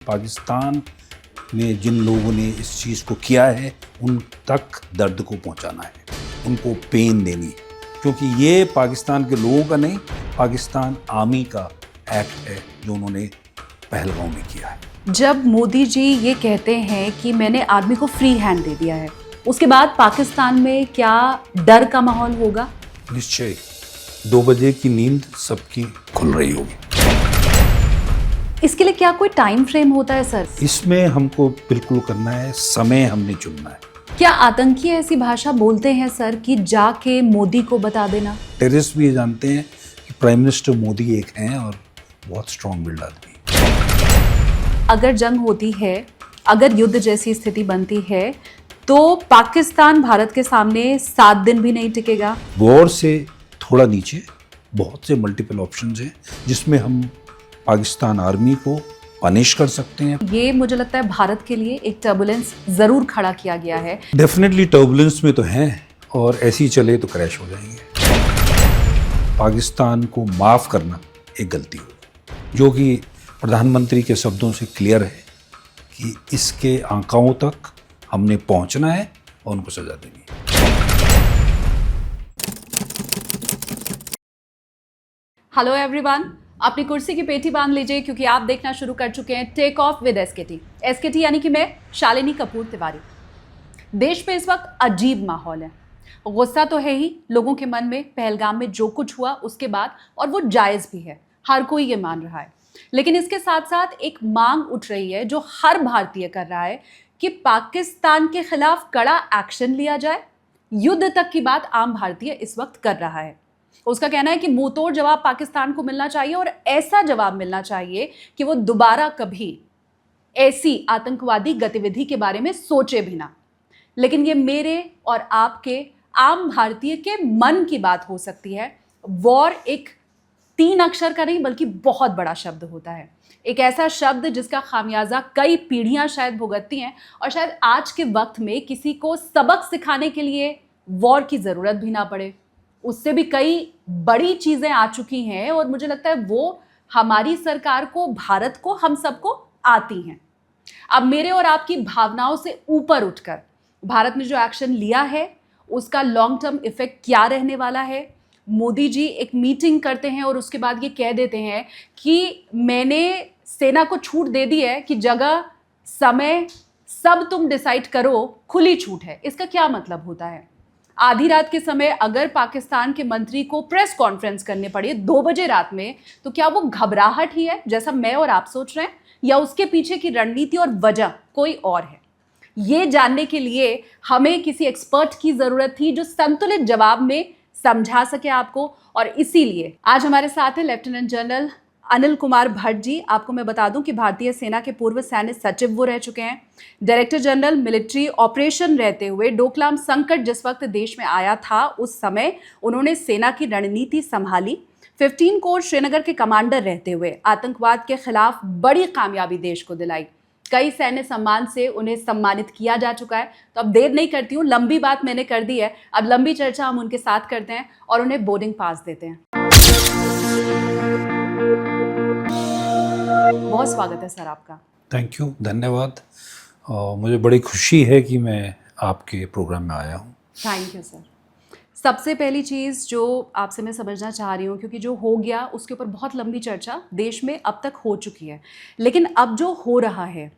पाकिस्तान में जिन लोगों ने इस चीज़ को किया है उन तक दर्द को पहुंचाना है, उनको पेन देनी है, क्योंकि ये पाकिस्तान के लोगों का नहीं, पाकिस्तान आर्मी का एक्ट है जो उन्होंने पहलगांव में किया है। जब मोदी जी ये कहते हैं कि मैंने आर्मी को फ्री हैंड दे दिया है, उसके बाद पाकिस्तान में क्या डर का माहौल होगा? निश्चय 2 बजे की नींद सबकी खुल रही होगी। इसके लिए क्या कोई टाइम फ्रेम होता है सर? इसमें हमको बिल्कुल करना है, समय हमने चुनना है। क्या आतंकी ऐसी भाषा बोलते हैं सर कि जाके मोदी को बता देना? टेररिस्ट भी ये जानते हैं कि प्राइम मिनिस्टर मोदी एक हैं और बहुत स्ट्रॉन्ग विल्ड आदमी। अगर जंग होती है, अगर युद्ध जैसी स्थिति बनती है, तो पाकिस्तान भारत के सामने 7 दिन भी नहीं टिकेगा। वॉर से थोड़ा नीचे बहुत से मल्टीपल ऑप्शंस हैं जिसमें हम पाकिस्तान आर्मी को पनिश कर सकते हैं। ये मुझे लगता है भारत के लिए एक टर्बुलेंस जरूर खड़ा किया गया है। डेफिनेटली टर्बुलेंस में तो हैं और ऐसे ही चले तो क्रैश हो जाएंगे। पाकिस्तान को माफ़ करना एक गलती हो, जो कि प्रधानमंत्री के शब्दों से क्लियर है कि इसके आंकड़ों तक हमने पहुंचना है और उनको सजा देनी है। हेलो एवरीवन, अपनी कुर्सी की पेटी बांध लीजिए क्योंकि आप देखना शुरू कर चुके हैं take off with SKT. SKT यानी कि मैं शालिनी कपूर तिवारी। देश में इस वक्त अजीब माहौल है। गुस्सा तो है ही लोगों के मन में पहलगाम में जो कुछ हुआ उसके बाद, और वो जायज़ भी है, हर कोई ये मान रहा है। लेकिन इसके साथ साथ एक मांग उठ रही है जो हर भारतीय कर रहा है कि पाकिस्तान के खिलाफ कड़ा एक्शन लिया जाए। युद्ध तक की बात आम भारतीय इस वक्त कर रहा है। उसका कहना है कि मुंहतोड़ जवाब पाकिस्तान को मिलना चाहिए और ऐसा जवाब मिलना चाहिए कि वो दोबारा कभी ऐसी आतंकवादी गतिविधि के बारे में सोचे भी ना। लेकिन ये मेरे और आपके आम भारतीय के मन की बात हो सकती है। वॉर एक 3 अक्षर का नहीं बल्कि बहुत बड़ा शब्द होता है, एक ऐसा शब्द जिसका खामियाजा कई पीढ़ियां शायद भुगतती हैं, और शायद आज के वक्त में किसी को सबक सिखाने के लिए वॉर की ज़रूरत भी ना पड़े। उससे भी कई बड़ी चीज़ें आ चुकी हैं और मुझे लगता है वो हमारी सरकार को, भारत को, हम सबको आती हैं। अब मेरे और आपकी भावनाओं से ऊपर उठकर भारत ने जो एक्शन लिया है उसका लॉन्ग टर्म इफेक्ट क्या रहने वाला है? मोदी जी एक मीटिंग करते हैं और उसके बाद ये कह देते हैं कि मैंने सेना को छूट दे दी है कि जगह, समय सब तुम डिसाइड करो, खुली छूट है। इसका क्या मतलब होता है? आधी रात के समय अगर पाकिस्तान के मंत्री को प्रेस कॉन्फ्रेंस करने पड़े 2 बजे रात में, तो क्या वो घबराहट ही है जैसा मैं और आप सोच रहे हैं, या उसके पीछे की रणनीति और वजह कोई और है? ये जानने के लिए हमें किसी एक्सपर्ट की ज़रूरत थी जो संतुलित जवाब में समझा सके आपको, और इसीलिए आज हमारे साथ हैं लेफ्टिनेंट जनरल अनिल कुमार भट्ट जी। आपको मैं बता दूं कि भारतीय सेना के पूर्व सैन्य सचिव वो रह चुके हैं। डायरेक्टर जनरल मिलिट्री ऑपरेशन रहते हुए डोकलाम संकट जिस वक्त देश में आया था उस समय उन्होंने सेना की रणनीति संभाली। 15 कोर श्रीनगर के कमांडर रहते हुए आतंकवाद के खिलाफ बड़ी कामयाबी देश को दिलाई। कई सैन्य सम्मान से उन्हें सम्मानित किया जा चुका है। तो अब देर नहीं करती हूँ, लंबी बात मैंने कर दी है, अब लंबी चर्चा हम उनके साथ करते हैं और उन्हें बोर्डिंग पास देते हैं। बहुत स्वागत है सर आपका। थैंक यू, धन्यवाद। मुझे बड़ी खुशी है कि मैं आपके प्रोग्राम में आया हूँ। Thank you sir. सबसे पहली चीज़ जो आपसे मैं समझना चाह रही हूँ, क्योंकि जो हो गया उसके ऊपर बहुत लंबी चर्चा देश में अब तक हो चुकी है, लेकिन अब जो हो रहा है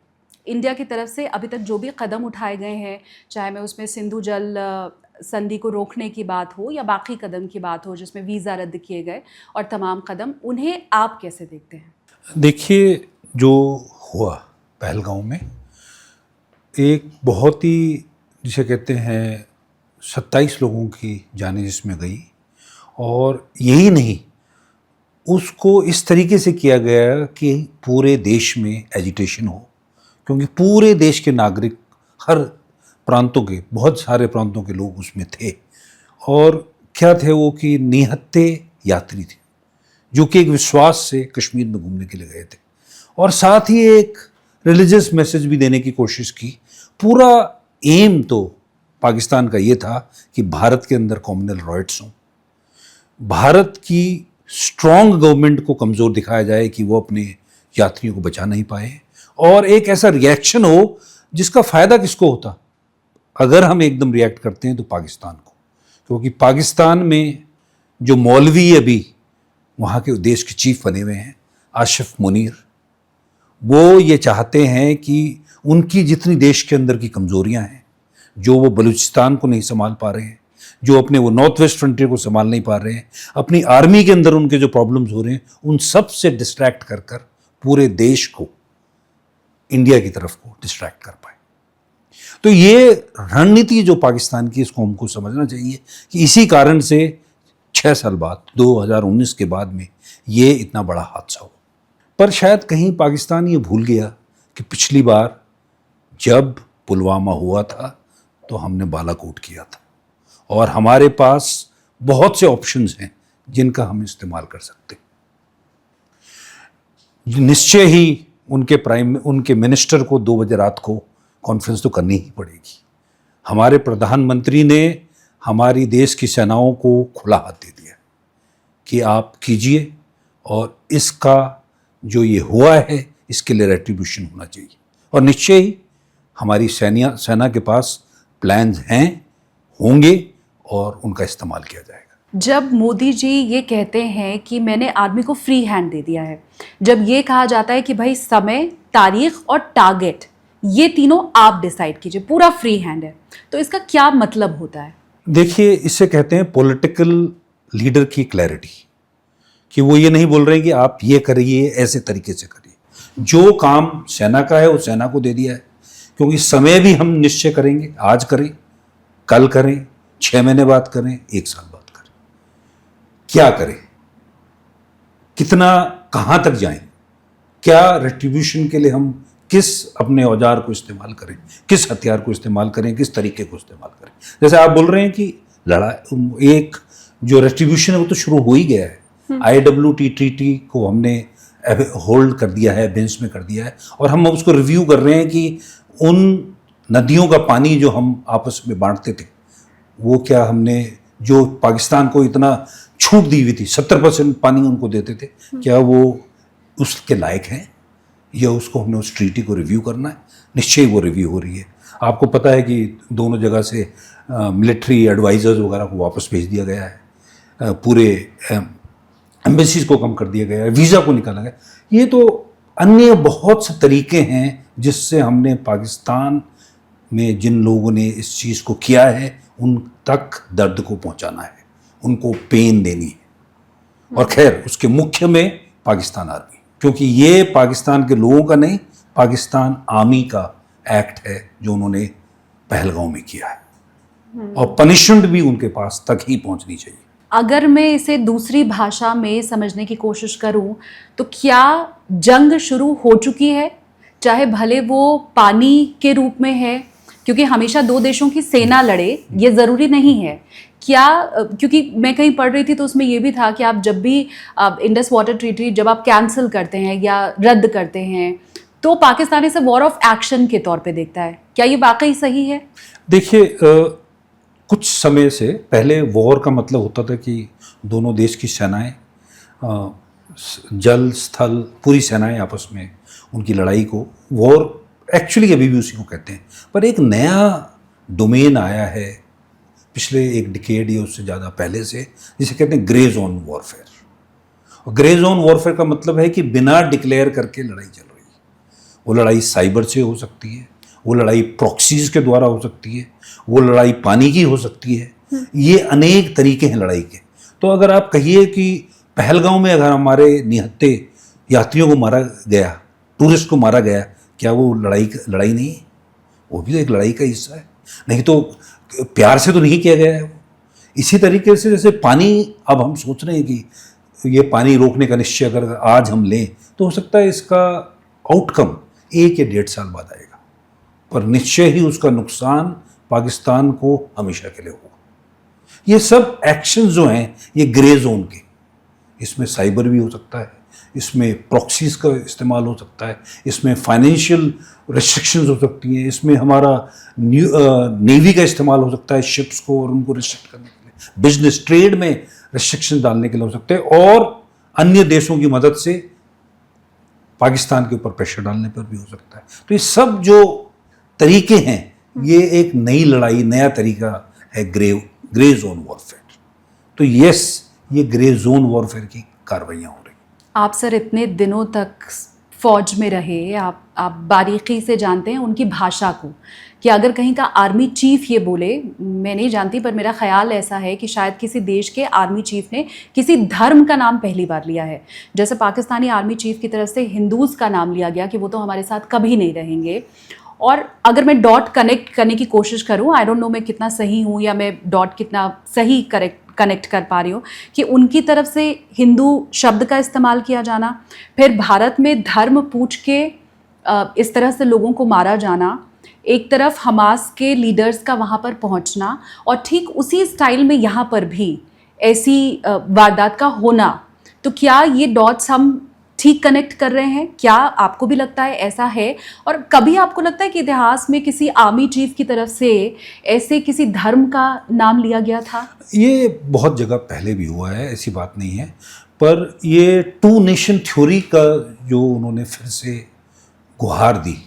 इंडिया की तरफ से, अभी तक जो भी कदम उठाए गए हैं, चाहे मैं उसमें सिंधु जल संधि को रोकने की बात हो या बाकी कदम की बात हो जिसमें वीज़ा रद्द किए गए और तमाम कदम, उन्हें आप कैसे देखते हैं? देखिए, जो हुआ पहलगांव में एक बहुत ही, जिसे कहते हैं, 27 लोगों की जानें जिसमें गई, और यही नहीं, उसको इस तरीके से किया गया कि पूरे देश में एजिटेशन हो, क्योंकि पूरे देश के नागरिक, हर प्रांतों के, बहुत सारे प्रांतों के लोग उसमें थे। और क्या थे वो कि निहत्थे यात्री थे जो कि एक विश्वास से कश्मीर में घूमने के लिए गए थे, और साथ ही एक रिलीजियस मैसेज भी देने की कोशिश की। पूरा एम तो पाकिस्तान का ये था कि भारत के अंदर कॉम्युनल राइट्स हों, भारत की स्ट्रॉन्ग गवर्नमेंट को कमज़ोर दिखाया जाए कि वो अपने यात्रियों को बचा नहीं पाए, और एक ऐसा रिएक्शन हो जिसका फायदा किसको होता। अगर हम एकदम रिएक्ट करते हैं तो पाकिस्तान को, क्योंकि पाकिस्तान में जो मौलवी अभी वहाँ के देश के चीफ बने हुए हैं आशिफ मुनीर, वो ये चाहते हैं कि उनकी जितनी देश के अंदर की कमजोरियां हैं, जो वो बलूचिस्तान को नहीं संभाल पा रहे हैं, जो अपने वो नॉर्थ वेस्ट फ्रंटियर को संभाल नहीं पा रहे हैं, अपनी आर्मी के अंदर उनके जो प्रॉब्लम्स हो रहे हैं, उन सब से डिस्ट्रैक्ट कर कर पूरे देश को इंडिया की तरफ को डिस्ट्रैक्ट कर पाए। तो ये रणनीति जो पाकिस्तान की, इसको हमको समझना चाहिए कि इसी कारण से 6 साल बाद 2019 के बाद में ये इतना बड़ा हादसा हुआ। पर शायद कहीं पाकिस्तान ये भूल गया कि पिछली बार जब पुलवामा हुआ था तो हमने बालाकोट किया था, और हमारे पास बहुत से ऑप्शंस हैं जिनका हम इस्तेमाल कर सकते हैं। निश्चय ही उनके मिनिस्टर को 2 बजे रात को कॉन्फ्रेंस तो करनी ही पड़ेगी। हमारे प्रधानमंत्री ने हमारी देश की सेनाओं को खुला हाथ दे दिया कि आप कीजिए, और इसका जो ये हुआ है इसके लिए रेट्रीब्यूशन होना चाहिए। और निश्चय ही हमारी सेना के पास प्लान्स हैं, होंगे, और उनका इस्तेमाल किया जाएगा। जब मोदी जी ये कहते हैं कि मैंने आर्मी को फ्री हैंड दे दिया है, जब ये कहा जाता है कि भाई समय, तारीख और टारगेट ये तीनों आप डिसाइड कीजिए, पूरा फ्री हैंड है, तो इसका क्या मतलब होता है? देखिए, इससे कहते हैं पॉलिटिकल लीडर की क्लैरिटी, कि वो ये नहीं बोल रहे हैं कि आप ये करिए, ऐसे तरीके से करिए। जो काम सेना का है वो सेना को दे दिया है, क्योंकि समय भी हम निश्चय करेंगे, आज करें, कल करें, 6 महीने बाद करें, 1 साल बाद करें, क्या करें, कितना, कहाँ तक जाएं, क्या रेट्रीब्यूशन के लिए हम किस अपने औजार को इस्तेमाल करें, किस हथियार को इस्तेमाल करें, किस तरीके को इस्तेमाल करें। जैसे आप बोल रहे हैं कि लड़ाई, एक जो रेट्रीब्यूशन है वो तो शुरू हो ही गया है। IWT ट्रीटी को हमने होल्ड कर दिया है, बेंच में कर दिया है, और हम उसको रिव्यू कर रहे हैं कि उन नदियों का पानी जो हम आपस में बांटते थे, वो क्या हमने, जो पाकिस्तान को इतना छूट दी हुई थी, 70% पानी उनको देते थे, क्या वो उसके लायक हैं, या उसको हमने उस ट्रीटी को रिव्यू करना है? निश्चय वो रिव्यू हो रही है। आपको पता है कि दोनों जगह से मिलिट्री एडवाइजर्स वगैरह को वापस भेज दिया गया है, पूरे एम्बेसीज को कम कर दिया गया है, वीज़ा को निकाला गया। ये तो अन्य बहुत से तरीके हैं जिससे हमने पाकिस्तान में जिन लोगों ने इस चीज़ को किया है उन तक दर्द को पहुंचाना है, उनको पेन देनी है। और खैर, उसके मुख्य में पाकिस्तान आर्मी, क्योंकि ये पाकिस्तान के लोगों का नहीं, पाकिस्तान आर्मी का एक्ट है जो उन्होंने पहलगांव में किया है, और पनिशमेंट भी उनके पास तक ही पहुंचनी चाहिए। अगर मैं इसे दूसरी भाषा में समझने की कोशिश करूं तो क्या जंग शुरू हो चुकी है, चाहे भले वो पानी के रूप में है, क्योंकि हमेशा 2 देशों की सेना लड़े ये ज़रूरी नहीं है क्या? क्योंकि मैं कहीं पढ़ रही थी तो उसमें ये भी था कि आप जब भी इंडस वाटर ट्रीटी जब आप कैंसिल करते हैं या रद्द करते हैं तो पाकिस्तान इसे वॉर ऑफ एक्शन के तौर पे देखता है। क्या ये वाकई सही है? देखिए, कुछ समय से पहले वॉर का मतलब होता था कि दोनों देश की सेनाएं, जल स्थल पूरी सेनाएं आपस में उनकी लड़ाई को, वॉर एक्चुअली अभी भी उसी को कहते हैं। पर एक नया डोमेन आया है पिछले एक डिकेड या उससे ज़्यादा पहले से, जिसे कहते हैं ग्रे जोन वॉरफेयर। और ग्रे जोन वॉरफेयर का मतलब है कि बिना डिक्लेयर करके लड़ाई चल रही है। वो लड़ाई साइबर से हो सकती है, वो लड़ाई प्रॉक्सीज के द्वारा हो सकती है, वो लड़ाई पानी की हो सकती है, ये अनेक तरीके हैं लड़ाई के। तो अगर आप कहिए कि पहलगांव में अगर हमारे निहत्थे यात्रियों को मारा गया, टूरिस्ट को मारा गया, क्या वो लड़ाई नहीं है? वो भी तो एक लड़ाई का हिस्सा है। नहीं तो प्यार से तो नहीं किया गया है वो। इसी तरीके से जैसे पानी, अब हम सोच रहे हैं कि ये पानी रोकने का निश्चय अगर आज हम लें तो हो सकता है इसका आउटकम 1 या 1.5 साल बाद आएगा, पर निश्चय ही उसका नुकसान पाकिस्तान को हमेशा के लिए होगा। ये सब एक्शन जो हैं ये ग्रे जोन के, इसमें साइबर भी हो सकता है, इसमें प्रॉक्सीज का इस्तेमाल हो सकता है, इसमें फाइनेंशियल रिस्ट्रिक्शंस हो सकती हैं, इसमें हमारा नेवी का इस्तेमाल हो सकता है शिप्स को और उनको रिस्ट्रिक्ट करने के लिए, बिजनेस ट्रेड में रिस्ट्रिक्शन डालने के लिए हो सकते हैं, और अन्य देशों की मदद से पाकिस्तान के ऊपर प्रेशर डालने पर भी हो सकता है। तो ये सब जो तरीके हैं, ये एक नई लड़ाई, नया तरीका है ग्रे जोन वॉरफेयर। तो यस, ये ग्रे जोन वॉरफेयर की कार्रवाइयाँ हो रही। आप सर इतने दिनों तक फौज में रहे, आप बारीकी से जानते हैं उनकी भाषा को, कि अगर कहीं का आर्मी चीफ ये बोले, मैं नहीं जानती पर मेरा ख्याल ऐसा है कि शायद किसी देश के आर्मी चीफ ने किसी धर्म का नाम पहली बार लिया है। जैसे पाकिस्तानी आर्मी चीफ की तरफ से हिंदूज़ का नाम लिया गया कि वो तो हमारे साथ कभी नहीं रहेंगे। और अगर मैं डॉट कनेक्ट करने की कोशिश करूं, आई डोंट नो मैं कितना सही हूं या मैं डॉट कितना सही कनेक्ट कर पा रही हूँ, कि उनकी तरफ से हिंदू शब्द का इस्तेमाल किया जाना, फिर भारत में धर्म पूछ के इस तरह से लोगों को मारा जाना, एक तरफ हमास के लीडर्स का वहाँ पर पहुँचना, और ठीक उसी स्टाइल में यहाँ पर भी ऐसी वारदात का होना। तो क्या ये डॉट्स हम ठीक कनेक्ट कर रहे हैं? क्या आपको भी लगता है ऐसा है? और कभी आपको लगता है कि इतिहास में किसी आर्मी चीफ की तरफ से ऐसे किसी धर्म का नाम लिया गया था? ये बहुत जगह पहले भी हुआ है, ऐसी बात नहीं है। पर ये टू नेशन थ्योरी का जो उन्होंने फिर से गुहार दी,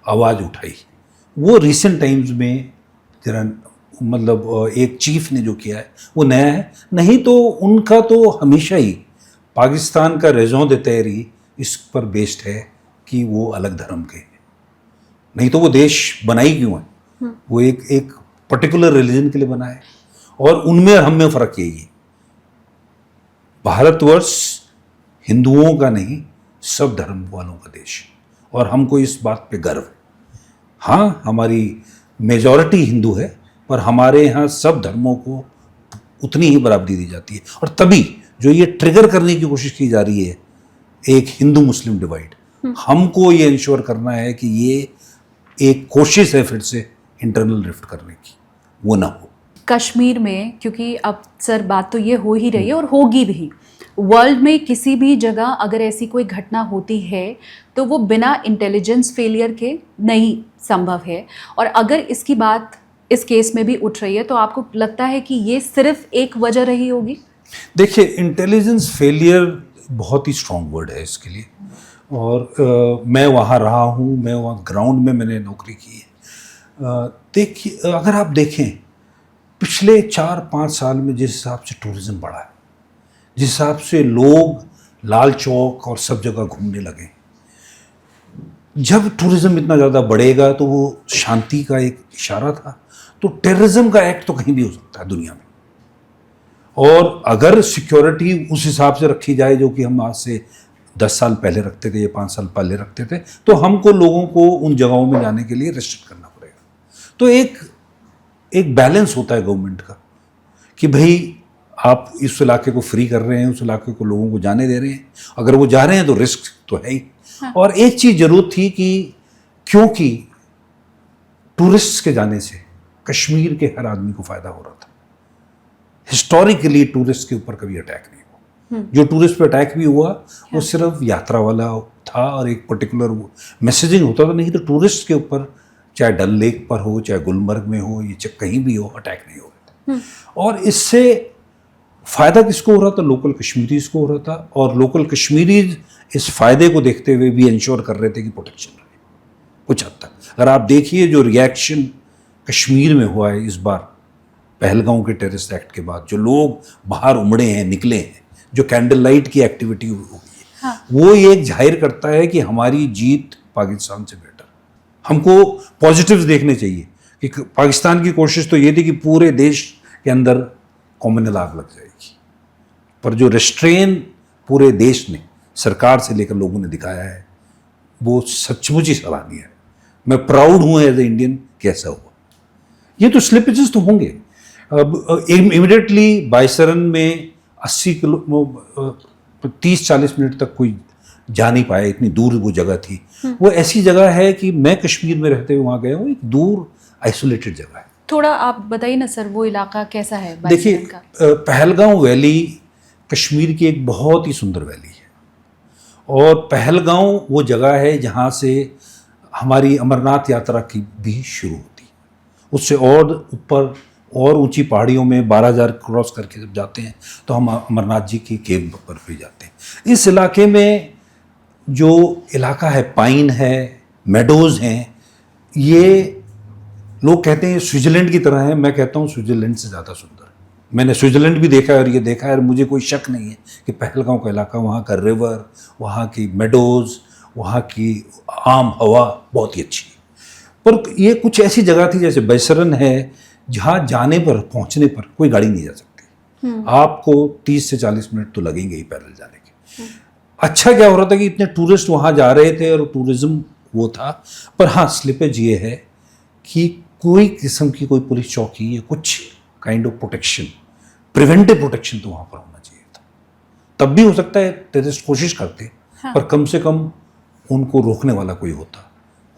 आवाज़ उठाई, वो रिसेंट टाइम्स में जरा मतलब एक चीफ ने जो किया है वो नया है। नहीं तो उनका तो हमेशा ही पाकिस्तान का रेज़ों दे तहरी इस पर बेस्ड है कि वो अलग धर्म के हैं। नहीं तो वो देश बना ही क्यों है? वो एक पर्टिकुलर रिलीजन के लिए बना है, और उनमें हम में फ़र्क यही है। भारतवर्ष हिंदुओं का नहीं, सब धर्म वालों का देश है, और हमको इस बात पे गर्व है। हाँ, हमारी मेजॉरिटी हिंदू है, पर हमारे यहाँ सब धर्मों को उतनी ही बराबरी दी जाती है। और तभी जो ये ट्रिगर करने की कोशिश की जा रही है, एक हिंदू मुस्लिम डिवाइड, हमको ये इंश्योर करना है कि ये एक कोशिश है फिर से इंटरनल रिफ्ट करने की, वो ना हो। कश्मीर में, क्योंकि अब सर बात तो ये हो ही रही है और होगी भी, वर्ल्ड में किसी भी जगह अगर ऐसी कोई घटना होती है तो वो बिना इंटेलिजेंस फेलियर के नहीं संभव है। और अगर इसकी बात इस केस में भी उठ रही है, तो आपको लगता है कि ये सिर्फ एक वजह रही होगी? देखिए, इंटेलिजेंस फेलियर बहुत ही स्ट्रॉन्ग वर्ड है इसके लिए, और मैं वहाँ रहा हूँ, मैं वहाँ ग्राउंड में मैंने नौकरी की है। देखिए, अगर आप देखें पिछले 4-5 साल में जिस हिसाब से टूरिज़्म बढ़ा है, जिस हिसाब से लोग लाल चौक और सब जगह घूमने लगे, जब टूरिज़्म इतना ज़्यादा बढ़ेगा तो वो शांति का एक इशारा था। तो टेररिज्म का एक्ट तो कहीं भी हो सकता है दुनिया में, और अगर सिक्योरिटी उस हिसाब से रखी जाए जो कि हम आज से 10 साल पहले रखते थे या 5 साल पहले रखते थे, तो हमको लोगों को उन जगहों में जाने के लिए रिस्ट्रिक्ट करना पड़ेगा। तो एक बैलेंस होता है गवर्नमेंट का कि भाई आप इस इलाके को फ्री कर रहे हैं, उस इलाके को लोगों को जाने दे रहे हैं। अगर वो जा रहे हैं तो रिस्क तो है ही। हाँ। और एक चीज़ जरूर थी कि क्योंकि टूरिस्ट के जाने से कश्मीर के हर आदमी को फ़ायदा हो रहा था। हिस्टोरिकली टूरिस्ट के ऊपर कभी अटैक नहीं हुआ। जो टूरिस्ट पे अटैक भी हुआ वो सिर्फ यात्रा वाला था और एक पर्टिकुलर मैसेजिंग होता था। नहीं तो टूरिस्ट के ऊपर, चाहे डल लेक पर हो, चाहे गुलमर्ग में हो, ये चाहे कहीं भी हो, अटैक नहीं हो रहा था। और इससे फ़ायदा किसको हो रहा था? लोकल कश्मीरीज को हो रहा था। और लोकल कश्मीरीज इस फ़ायदे को देखते हुए भी इंश्योर कर रहे थे कि प्रोटेक्शन रहे कुछ हद तक। अगर आप देखिए जो रिएक्शन कश्मीर में हुआ है इस बार पहलगांव के टेररिस्ट एक्ट के बाद, जो लोग बाहर उमड़े हैं, निकले हैं, जो कैंडल लाइट की एक्टिविटी हुई है, हाँ। वो ये जाहिर करता है कि हमारी जीत पाकिस्तान से बेटर। हमको पॉजिटिव्स देखने चाहिए कि पाकिस्तान की कोशिश तो ये थी कि पूरे देश के अंदर कॉम्युनल आग लग जाएगी, पर जो रिस्ट्रेन पूरे देश ने, सरकार से लेकर लोगों ने दिखाया है, वो सचमुच ही सराहनीय है। मैं प्राउड हूँ एज ए इंडियन कि ऐसा हुआ। ये तो स्लिपेजेस तो होंगे। अब इमिडिएटली बायसरन में 80 किलो 30-40 मिनट तक कोई जा नहीं पाया, इतनी दूर वो जगह थी। वो ऐसी जगह है कि मैं कश्मीर में रहते हुए वहाँ गया हूँ, एक दूर आइसोलेटेड जगह है। थोड़ा आप बताइए ना सर, वो इलाका कैसा है? देखिए, पहलगांव वैली कश्मीर की एक बहुत ही सुंदर वैली है, और पहलगांव वो जगह है जहाँ से हमारी अमरनाथ यात्रा की भी शुरू होती है। उससे और ऊपर और ऊंची पहाड़ियों में 12,000 क्रॉस करके जब जाते हैं तो हम अमरनाथ जी की केव पर भी जाते हैं। इस इलाके में जो इलाका है, पाइन है, मेडोज हैं, ये लोग कहते हैं स्विट्जरलैंड की तरह है। मैं कहता हूँ स्विट्जरलैंड से ज़्यादा सुंदर है। मैंने स्विट्जरलैंड भी देखा है और ये देखा है, और मुझे कोई शक नहीं है कि पहलगांव का इलाका, वहाँ का रिवर, वहाँ की मेडोज़, वहाँ की आम हवा बहुत ही अच्छी है। पर ये कुछ ऐसी जगह थी जैसे बैसरन है, जहाँ जाने पर, पहुँचने पर कोई गाड़ी नहीं जा सकती। आपको 30 से 40 मिनट तो लगेंगे ही पैदल जाने के। अच्छा क्या हो रहा था कि इतने टूरिस्ट वहाँ जा रहे थे और टूरिज्म वो था। पर हाँ, स्लिपेज ये है कि कोई किस्म की कोई पुलिस चौकी या कुछ kind of protection, preventive protection तो वहाँ पर होना चाहिए था। तब भी हो सकता है टेररिस्ट कोशिश करते, हाँ। पर कम से कम उनको रोकने वाला कोई होता।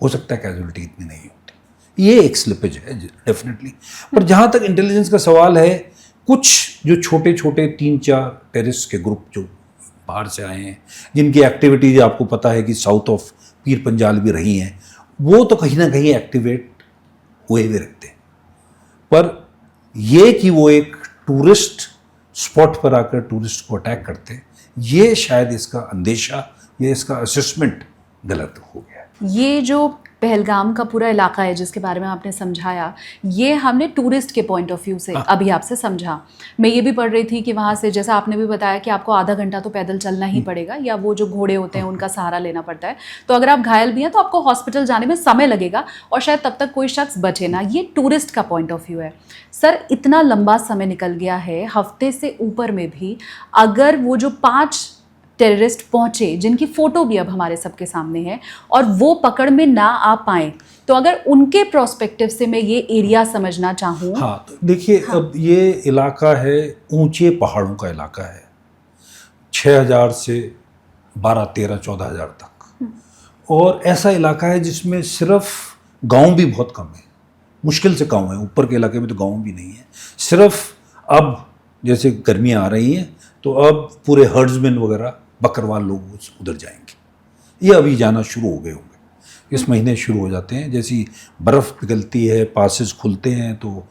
हो सकता है कैजुअलिटी इतनी नहीं होती। ये एक स्लिपेज है डेफिनेटली। पर जहाँ तक इंटेलिजेंस का सवाल है, कुछ जो छोटे छोटे 3-4 टेररिस्ट के ग्रुप जो बाहर से आए हैं, जिनकी एक्टिविटीज आपको पता है कि साउथ ऑफ पीर पंजाल भी रही हैं, वो तो कहीं ना कहीं एक्टिवेट हुए हुए रखते हैं। पर ये कि वो एक टूरिस्ट स्पॉट पर आकर टूरिस्ट को अटैक करते हैं, ये शायद इसका अंदेशा या इसका असेसमेंट गलत हो गया। ये जो पहलगाम का पूरा इलाका है जिसके बारे में आपने समझाया, ये हमने टूरिस्ट के पॉइंट ऑफ व्यू से अभी आपसे समझा। मैं ये भी पढ़ रही थी कि वहाँ से, जैसा आपने भी बताया कि आपको आधा घंटा तो पैदल चलना ही पड़ेगा, या वो जो घोड़े होते हैं उनका सहारा लेना पड़ता है। तो अगर आप घायल भी हैं तो आपको हॉस्पिटल जाने में समय लगेगा और शायद तब तक कोई शख्स बचे ना। ये टूरिस्ट का पॉइंट ऑफ व्यू है। सर, इतना लंबा समय निकल गया है, हफ्ते से ऊपर में भी, अगर वो जो 5 टेररिस्ट पहुंचे, जिनकी फ़ोटो भी अब हमारे सबके सामने है, और वो पकड़ में ना आ पाए, तो अगर उनके प्रोस्पेक्टिव से मैं ये एरिया समझना चाहूँ। हाँ, तो देखिए, हाँ। अब ये इलाका है, ऊंचे पहाड़ों का इलाका है, 6000 से 12-13-14 हज़ार तक। और ऐसा इलाका है जिसमें सिर्फ गांव भी बहुत कम है, मुश्किल से गांव है। ऊपर के इलाके में तो गांव भी नहीं है। सिर्फ अब जैसे गर्मियाँ आ रही हैं तो अब पूरे हर्ड्समैन वगैरह, बकरवाल लोग उधर जाएंगे। ये अभी जाना शुरू हो गए होंगे, इस महीने शुरू हो जाते हैं। जैसी बर्फ़ पिघलती है, पासेस खुलते हैं, तो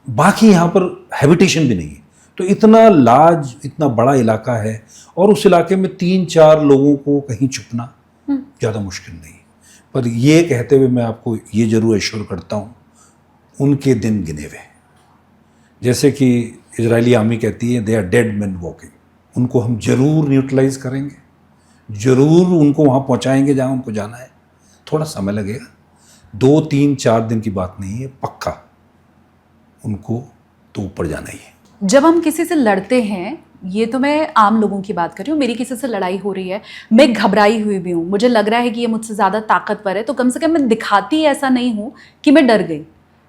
बाकी यहाँ पर हैबिटेशन भी नहीं है। तो इतना बड़ा इलाका है, और उस इलाके में 3-4 लोगों को कहीं छुपना ज़्यादा मुश्किल नहीं। पर ये कहते हुए मैं आपको ये ज़रूर एश्योर करता हूँ, उनके दिन गिने हुए। जैसे कि इजरायली आर्मी कहती है, they are dead man walking. उनको हम ज़रूर न्यूट्रलाइज करेंगे, ज़रूर उनको वहाँ पहुँचाएंगे जहाँ उनको जाना है। थोड़ा समय लगेगा, 2-3-4 दिन की बात नहीं है, पक्का उनको तो ऊपर जाना ही है। जब हम किसी से लड़ते हैं, ये तो मैं आम लोगों की बात कर रही हूँ, मेरी किसी से लड़ाई हो रही है, मैं घबराई हुई भी हूँ, मुझे लग रहा है कि ये मुझसे ज़्यादा ताकतवर है, तो कम से कम मैं दिखाती ऐसा नहीं हूँ कि मैं डर गई,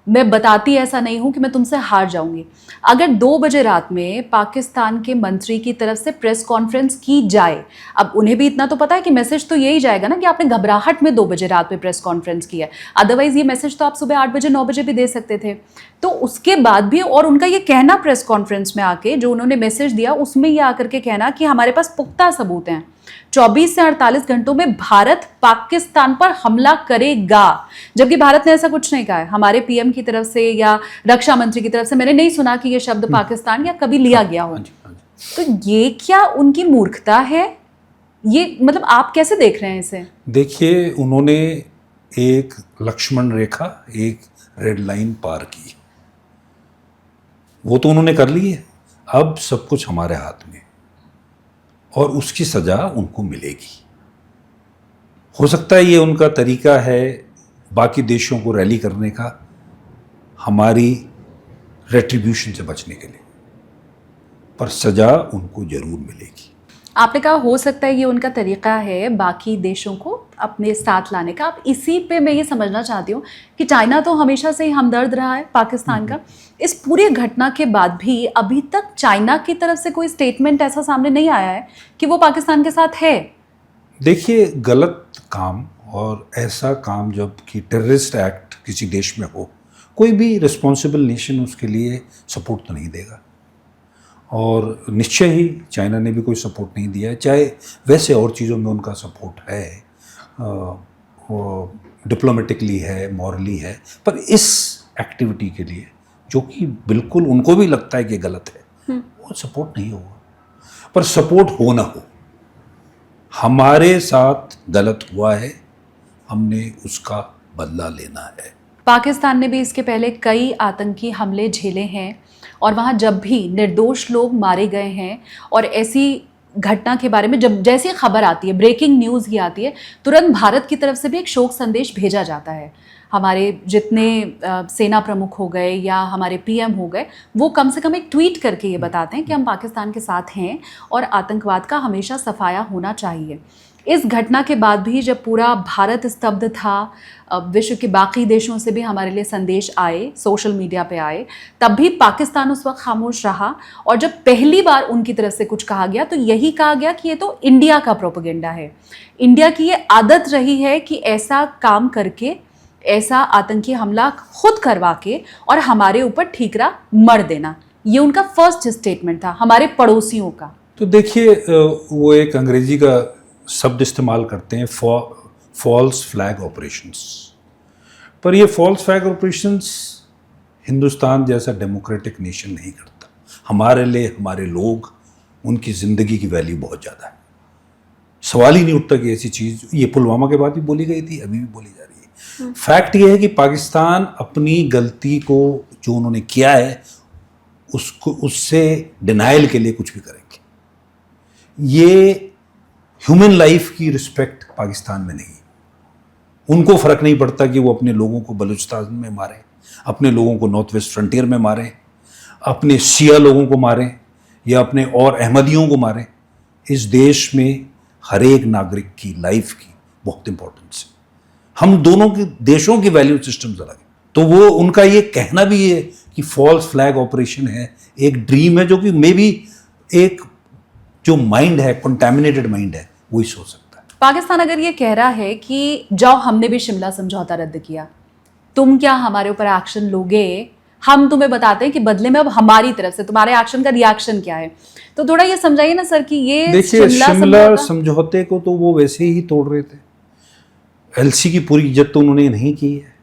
मैं बताती ऐसा नहीं हूँ कि मैं तुमसे हार जाऊंगी। अगर 2 बजे रात में पाकिस्तान के मंत्री की तरफ से प्रेस कॉन्फ्रेंस की जाए, अब उन्हें भी इतना तो पता है कि मैसेज तो यही जाएगा ना कि आपने घबराहट में 2 बजे रात में प्रेस कॉन्फ्रेंस की है, अदरवाइज ये मैसेज तो आप सुबह 8 बजे 9 बजे भी दे सकते थे। तो उसके बाद भी, और उनका ये कहना प्रेस कॉन्फ्रेंस में आके, जो उन्होंने मैसेज दिया उसमें ये आकर के कहना कि हमारे पास पुख्ता सबूत हैं, 24 से 48 घंटों में भारत पाकिस्तान पर हमला करेगा, जबकि भारत ने ऐसा कुछ नहीं कहा है। हमारे पीएम की तरफ से या रक्षा मंत्री की तरफ से मैंने नहीं सुना कि ये शब्द पाकिस्तान या कभी लिया गया हो। तो ये क्या उनकी मूर्खता है? ये मतलब आप कैसे देख रहे हैं इसे? देखिए, उन्होंने एक लक्ष्मण रेखा, एक रेड लाइन पार की, वो तो उन्होंने कर ली है। अब सब कुछ हमारे हाथ में, और उसकी सज़ा उनको मिलेगी। हो सकता है ये उनका तरीका है बाकी देशों को रैली करने का, हमारी रेट्रीब्यूशन से बचने के लिए, पर सज़ा उनको ज़रूर मिलेगी। आपने कहा हो सकता है ये उनका तरीका है बाकी देशों को अपने साथ लाने का। अब इसी पे मैं ये समझना चाहती हूँ कि चाइना तो हमेशा से ही हमदर्द रहा है पाकिस्तान का। इस पूरी घटना के बाद भी अभी तक चाइना की तरफ से कोई स्टेटमेंट ऐसा सामने नहीं आया है कि वो पाकिस्तान के साथ है। देखिए, गलत काम और ऐसा काम जब कि टेररिस्ट एक्ट किसी देश में हो, कोई भी रिस्पॉन्सिबल नेशन उसके लिए सपोर्ट तो नहीं देगा, और निश्चय ही चाइना ने भी कोई सपोर्ट नहीं दिया है। चाहे वैसे और चीज़ों में उनका सपोर्ट है, डिप्लोमेटिकली है, मॉरली है, पर इस एक्टिविटी के लिए जो कि बिल्कुल उनको भी लगता है कि गलत है, वो सपोर्ट नहीं होगा। पर सपोर्ट हो ना हो, हमारे साथ गलत हुआ है, हमने उसका बदला लेना है। पाकिस्तान ने भी इसके पहले कई आतंकी हमले झेले हैं और वहाँ जब भी निर्दोष लोग मारे गए हैं और ऐसी घटना के बारे में जब जैसी खबर आती है, ब्रेकिंग न्यूज़ ही आती है, तुरंत भारत की तरफ से भी एक शोक संदेश भेजा जाता है। हमारे जितने सेना प्रमुख हो गए या हमारे पीएम हो गए, वो कम से कम एक ट्वीट करके ये बताते हैं कि हम पाकिस्तान के साथ हैं और आतंकवाद का हमेशा सफाया होना चाहिए। इस घटना के बाद भी जब पूरा भारत स्तब्ध था, विश्व के बाकी देशों से भी हमारे लिए संदेश आए, सोशल मीडिया पे आए, तब भी पाकिस्तान उस वक्त खामोश रहा। और जब पहली बार उनकी तरफ से कुछ कहा गया तो यही कहा गया कि ये तो इंडिया का प्रोपेगेंडा है। इंडिया की ये आदत रही है कि ऐसा काम करके, ऐसा आतंकी हमला खुद करवा के और हमारे ऊपर ठीकरा मर देना। ये उनका फर्स्ट स्टेटमेंट था हमारे पड़ोसियों का। तो देखिए, वो एक अंग्रेजी का शब्द इस्तेमाल करते हैं, फॉल्स फ्लैग ऑपरेशंस। पर ये फॉल्स फ्लैग ऑपरेशंस हिंदुस्तान जैसा डेमोक्रेटिक नेशन नहीं करता। हमारे लिए हमारे लोग, उनकी ज़िंदगी की वैल्यू बहुत ज़्यादा है। सवाल ही नहीं उठता कि ऐसी चीज़, ये पुलवामा के बाद भी बोली गई थी, अभी भी बोली जा रही है। फैक्ट ये है कि पाकिस्तान अपनी गलती को जो उन्होंने किया है उसको, उससे डिनाइल के लिए कुछ भी करेंगे। ये ह्यूमन लाइफ की रिस्पेक्ट पाकिस्तान में नहीं। उनको फ़र्क नहीं पड़ता कि वो अपने लोगों को बलूचिस्तान में मारें, अपने लोगों को नॉर्थ वेस्ट फ्रंटियर में मारें, अपने शिया लोगों को मारें या अपने और अहमदियों को मारें। इस देश में हर एक नागरिक की लाइफ की बहुत इंपॉर्टेंस है। हम दोनों के देशों की वैल्यू सिस्टम्स अलग है। तो वो उनका ये कहना भी है कि फॉल्स फ्लैग ऑपरेशन है, एक ड्रीम है जो कि मे बी एक जो माइंड है, कंटामिनेटेड माइंड है, वही सोच सकता है। पाकिस्तान अगर ये कह रहा है कि जाओ, हमने भी शिमला समझौता रद्द किया, तुम क्या हमारे ऊपर एक्शन लोगे, हम तुम्हें बताते हैं कि बदले में अब हमारी तरफ से तुम्हारे एक्शन का रिएक्शन क्या है। तो थोड़ा ये समझाइए ना सर कि ये देखिए, शिमला समझौते को तो वो वैसे ही तोड़ रहे थे। एलसी की पूरी इज्जत तो उन्होंने नहीं की है।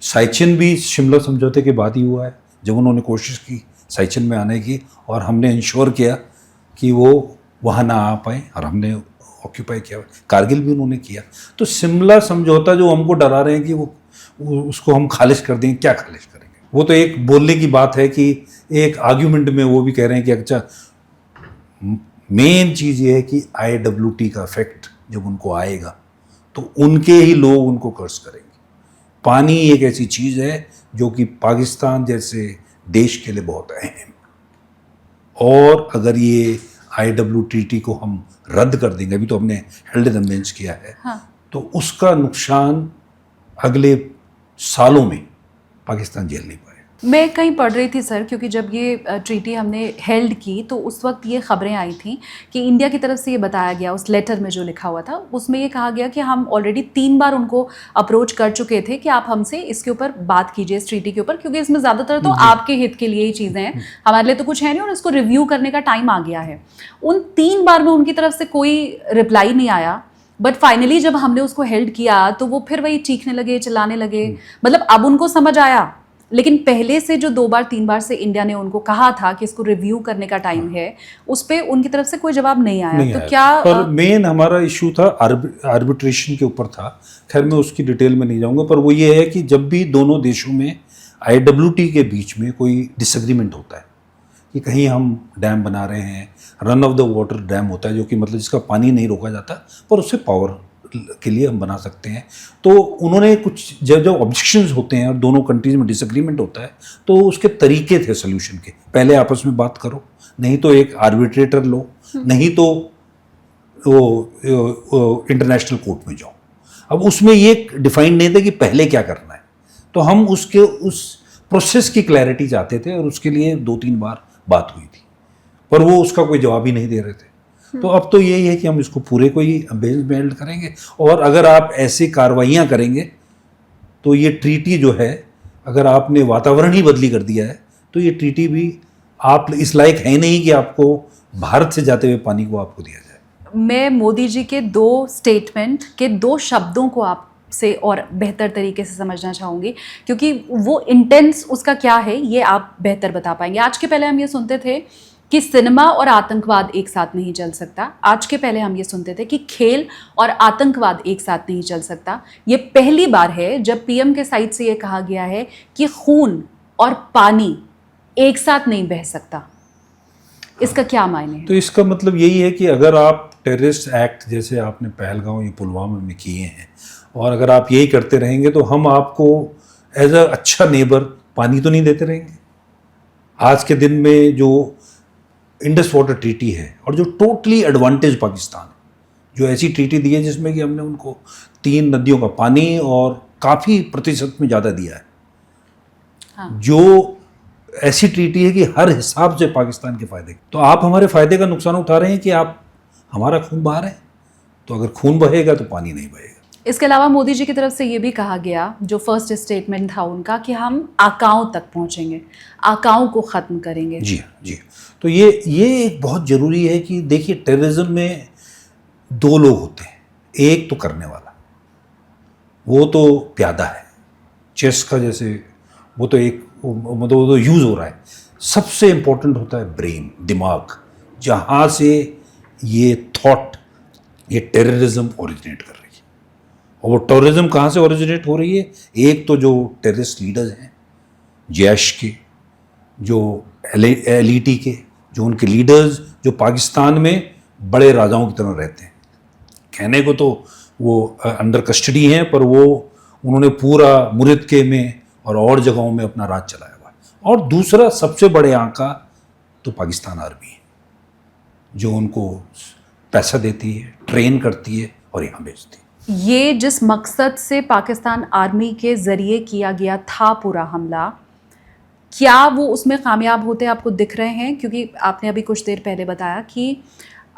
साइचिन भी शिमला समझौते के बाद ही हुआ है, जब उन्होंने कोशिश की साइचिन में आने की और हमने इंश्योर किया कि वो वहाँ ना आ पाए और हमने ऑक्यूपाई किया। कारगिल भी उन्होंने किया। तो शिमला समझौता जो हमको डरा रहे हैं कि वो उसको हम खारिज कर देंगे, क्या खारिज करेंगे? वो तो एक बोलने की बात है कि एक आर्ग्यूमेंट में वो भी कह रहे हैं कि अच्छा, मेन चीज़ ये है कि IWT का इफेक्ट जब उनको आएगा तो उनके ही लोग उनको कर्ज करेंगे। पानी एक ऐसी चीज़ है जो कि पाकिस्तान जैसे देश के लिए बहुत अहम है, और अगर ये IWTT को हम रद्द कर देंगे, अभी तो हमने हेल्ड एंड बेंच किया है, हाँ। तो उसका नुकसान अगले सालों में पाकिस्तान झेल नहीं पाएगा। मैं कहीं पढ़ रही थी सर, क्योंकि जब ये ट्रीटी हमने हेल्ड की तो उस वक्त ये खबरें आई थी कि इंडिया की तरफ से ये बताया गया, उस लेटर में जो लिखा हुआ था उसमें ये कहा गया कि हम ऑलरेडी 3 बार उनको अप्रोच कर चुके थे कि आप हमसे इसके ऊपर बात कीजिए, इस ट्रीटी के ऊपर, क्योंकि इसमें ज़्यादातर तो आपके हित के लिए ही चीज़ें हैं, हमारे लिए तो कुछ है नहीं और इसको रिव्यू करने का टाइम आ गया है। उन 3 बार में उनकी तरफ से कोई रिप्लाई नहीं आया। बट फाइनली जब हमने उसको हेल्ड किया तो वो फिर वही चीखने लगे, चिल्लाने लगे। मतलब अब उनको समझ आया, लेकिन पहले से जो 2 बार 3 बार से इंडिया ने उनको कहा था कि इसको रिव्यू करने का टाइम है, उस पर उनकी तरफ से कोई जवाब नहीं आया। तो क्या पर मेन हमारा इशू था आर्बिट्रेशन के ऊपर था। खैर मैं उसकी डिटेल में नहीं जाऊंगा, पर वो ये है कि जब भी दोनों देशों में IWT के बीच में कोई डिसएग्रीमेंट होता है कि कहीं हम डैम बना रहे हैं, run of the water dam होता है जो कि मतलब जिसका पानी नहीं रोका जाता पर उससे पावर के लिए हम बना सकते हैं, तो उन्होंने कुछ जब ऑब्जेक्शंस होते हैं और दोनों कंट्रीज में डिसएग्रीमेंट होता है तो उसके तरीके थे सोल्यूशन के। पहले आपस में बात करो, नहीं तो एक आर्बिट्रेटर लो, नहीं तो वो इंटरनेशनल कोर्ट में जाओ। अब उसमें ये डिफाइन नहीं था कि पहले क्या करना है, तो हम उसके उस प्रोसेस की क्लैरिटी चाहते थे और उसके लिए 2-3 बार बात हुई थी, पर वो उसका कोई जवाब ही नहीं दे रहे थे। तो अब तो यही है कि हम इसको पूरे को ही बेंच में हेल्ड करेंगे, और अगर आप ऐसी कार्रवाइयाँ करेंगे तो ये ट्रीटी जो है, अगर आपने वातावरण ही बदली कर दिया है तो ये ट्रीटी भी आप इस लायक है नहीं कि आपको भारत से जाते हुए पानी को आपको दिया जाए। मैं मोदी जी के 2 स्टेटमेंट के 2 शब्दों को आपसे और बेहतर तरीके से समझना चाहूँगी, क्योंकि वो इंटेंस उसका क्या है ये आप बेहतर बता पाएंगे। आज के पहले हम ये सुनते थे कि सिनेमा और आतंकवाद एक साथ नहीं चल सकता। आज के पहले हम ये सुनते थे कि खेल और आतंकवाद एक साथ नहीं चल सकता। ये पहली बार है जब पीएम के साइड से ये कहा गया है कि खून और पानी एक साथ नहीं बह सकता। इसका क्या मायने है? तो इसका मतलब यही है कि अगर आप टेररिस्ट एक्ट जैसे आपने पहलगांव या पुलवामा में किए हैं और अगर आप यही करते रहेंगे तो हम आपको एज अ अच्छा नेबर पानी तो नहीं देते रहेंगे। आज के दिन में जो इंडस वाटर ट्रीटी है और जो टोटली एडवांटेज पाकिस्तान है, जो ऐसी ट्रीटी दी है जिसमें कि हमने उनको 3 नदियों का पानी और काफ़ी प्रतिशत में ज़्यादा दिया है। हाँ। जो ऐसी ट्रीटी है कि हर हिसाब से पाकिस्तान के फायदे, तो आप हमारे फायदे का नुकसान उठा रहे हैं कि आप हमारा खून बहा रहे हैं। तो अगर खून बहेगा तो पानी नहीं बहेगा। इसके अलावा मोदी जी की तरफ से ये भी कहा गया, जो फर्स्ट स्टेटमेंट था उनका, कि हम आकाओं तक पहुंचेंगे, आकाओं को ख़त्म करेंगे। जी हाँ, जी। तो ये एक बहुत ज़रूरी है कि देखिए टेररिज्म में 2 लोग होते हैं। एक तो करने वाला, वो तो प्यादा है, चेस का जैसे वो तो एक मतलब वो तो यूज़ हो रहा है। सबसे इम्पोर्टेंट होता है ब्रेन, दिमाग, जहाँ से ये थॉट, ये टेररिज्म ओरिजिनेट कर रही है। और वो टेररिज्म कहाँ से ओरिजिनेट हो रही है? एक तो जो टेररिस्ट लीडर्स हैं जैश के, जो एलईटी के, जो उनके लीडर्स जो पाकिस्तान में बड़े राजाओं की तरह रहते हैं। कहने को तो वो अंडर कस्टडी हैं, पर वो उन्होंने पूरा मुरिदके में और जगहों में अपना राज चलाया हुआ है। और दूसरा सबसे बड़े आंका तो पाकिस्तान आर्मी है, जो उनको पैसा देती है, ट्रेन करती है और यहाँ भेजती है। ये जिस मकसद से पाकिस्तान आर्मी के ज़रिए किया गया था पूरा हमला, क्या वो उसमें कामयाब होते आपको दिख रहे हैं? क्योंकि आपने अभी कुछ देर पहले बताया कि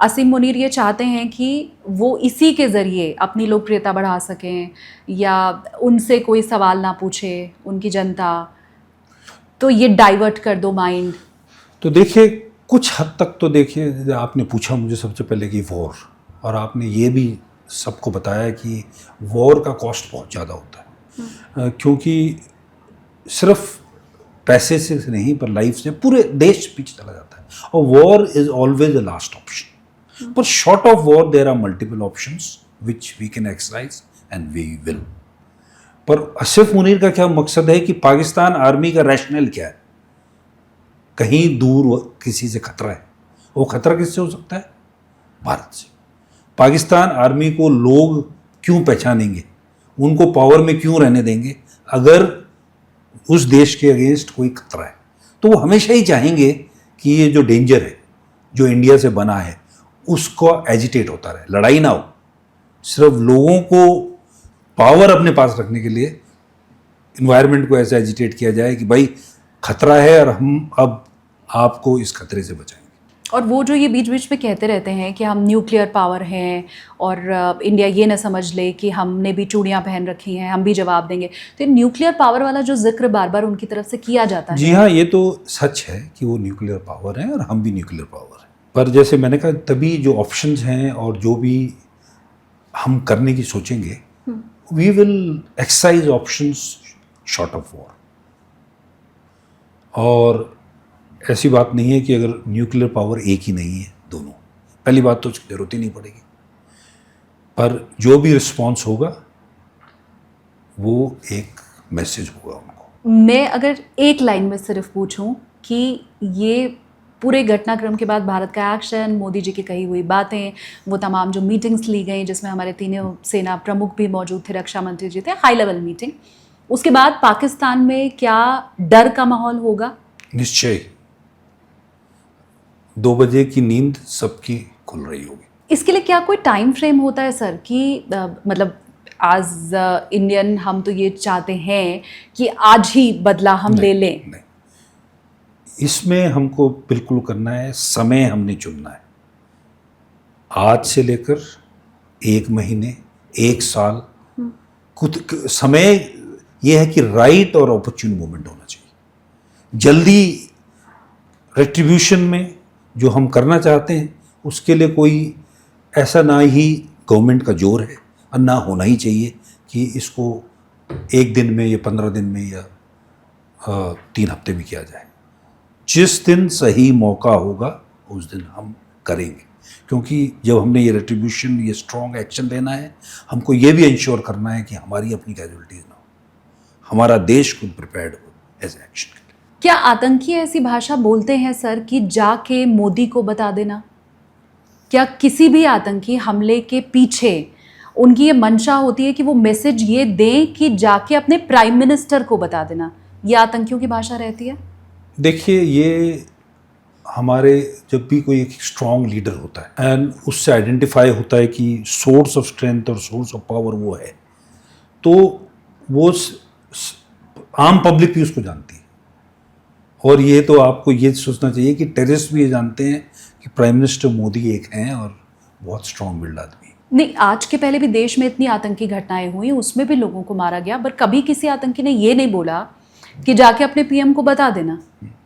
असीम मुनीर ये चाहते हैं कि वो इसी के ज़रिए अपनी लोकप्रियता बढ़ा सकें या उनसे कोई सवाल ना पूछे उनकी जनता, तो ये डाइवर्ट कर दो माइंड। तो देखिए कुछ हद तक तो देखिए, आपने पूछा मुझे सबसे पहले कि वॉर, और आपने ये भी सबको बताया कि वॉर का कॉस्ट बहुत ज़्यादा होता है। क्योंकि सिर्फ पैसे से नहीं पर लाइफ से पूरे देश पीछे चला जाता है। और war is always the last option. But short of war, there are multiple options which we can exercise and we will. पर आसिफ मुनीर का क्या मकसद है कि पाकिस्तान आर्मी का रैशनल क्या है? कहीं दूर किसी से खतरा है, वो खतरा किससे हो सकता है? भारत से। पाकिस्तान आर्मी को लोग क्यों पहचानेंगे, उनको पावर में क्यों रहने देंगे अगर उस देश के अगेंस्ट कोई खतरा है? तो वो हमेशा ही चाहेंगे कि ये जो डेंजर है जो इंडिया से बना है उसको एजिटेट होता रहे, लड़ाई ना हो। सिर्फ लोगों को पावर अपने पास रखने के लिए इन्वायरमेंट को ऐसा एजिटेट किया जाए कि भाई खतरा है और हम अब आपको इस खतरे से बचाएंगे। और वो जो ये बीच बीच में कहते रहते हैं कि हम न्यूक्लियर पावर हैं और इंडिया ये ना समझ ले कि हमने भी चूड़ियाँ पहन रखी हैं, हम भी जवाब देंगे, तो ये न्यूक्लियर पावर वाला जो जिक्र बार बार उनकी तरफ से किया जाता है। जी हाँ, ये तो सच है कि वो न्यूक्लियर पावर है और हम भी न्यूक्लियर पावर है। पर जैसे मैंने कहा, तभी जो ऑप्शंस हैं और जो भी हम करने की सोचेंगे, we will exercise options short of war. और ऐसी बात नहीं है कि अगर न्यूक्लियर पावर एक ही नहीं है, दोनों। पहली बात तो उसकी जरूरत ही नहीं पड़ेगी, पर जो भी रिस्पॉन्स होगा वो एक मैसेज होगा उनको। मैं अगर एक लाइन में सिर्फ पूछूं कि ये पूरे घटनाक्रम के बाद भारत का एक्शन, मोदी जी की कही हुई बातें, वो तमाम जो मीटिंग्स ली गई जिसमें हमारे तीनों सेना प्रमुख भी मौजूद थे, रक्षा मंत्री जी थे, हाई लेवल मीटिंग, उसके बाद पाकिस्तान में क्या डर का माहौल होगा? निश्चय 2 बजे की नींद सबकी खुल रही होगी। इसके लिए क्या कोई टाइम फ्रेम होता है सर कि मतलब आज इंडियन हम तो ये चाहते हैं कि आज ही बदला हम ले लें? नहीं, इसमें हमको बिल्कुल करना है, समय हमने चुनना है। आज से लेकर 1 महीने, 1 साल, कुछ समय यह है कि राइट और अपॉर्चुन मोमेंट होना चाहिए। जल्दी रेट्रीब्यूशन में जो हम करना चाहते हैं उसके लिए कोई ऐसा ना ही गवर्नमेंट का जोर है और ना होना ही चाहिए कि इसको 1 दिन में या 15 दिन में या 3 हफ्ते में किया जाए। जिस दिन सही मौका होगा उस दिन हम करेंगे, क्योंकि जब हमने ये रेट्रीब्यूशन, ये स्ट्रॉन्ग एक्शन लेना है, हमको ये भी इंश्योर करना है कि हमारी अपनी कैजुअलिटीज ना हो, हमारा देश खुद प्रिपेयर्ड हो एज एक्शन। क्या आतंकी ऐसी भाषा बोलते हैं सर कि जाके मोदी को बता देना? क्या किसी भी आतंकी हमले के पीछे उनकी ये मंशा होती है कि वो मैसेज ये दें कि जाके अपने प्राइम मिनिस्टर को बता देना? ये आतंकियों की भाषा रहती है? देखिए, ये हमारे जब भी कोई एक स्ट्रॉन्ग लीडर होता है एंड उससे आइडेंटिफाई होता है कि सोर्स ऑफ स्ट्रेंथ और सोर्स ऑफ पावर वो है, तो वो आम पब्लिक भी उसको जानती है। और ये तो आपको ये सोचना चाहिए कि टेररिस्ट भी ये जानते हैं कि प्राइम मिनिस्टर मोदी एक हैं और बहुत स्ट्रॉन्ग विल्ड आदमी। नहीं, आज के पहले भी देश में इतनी आतंकी घटनाएं हुई, उसमें भी लोगों को मारा गया, पर कभी किसी आतंकी ने ये नहीं बोला कि जाके अपने पीएम को बता देना।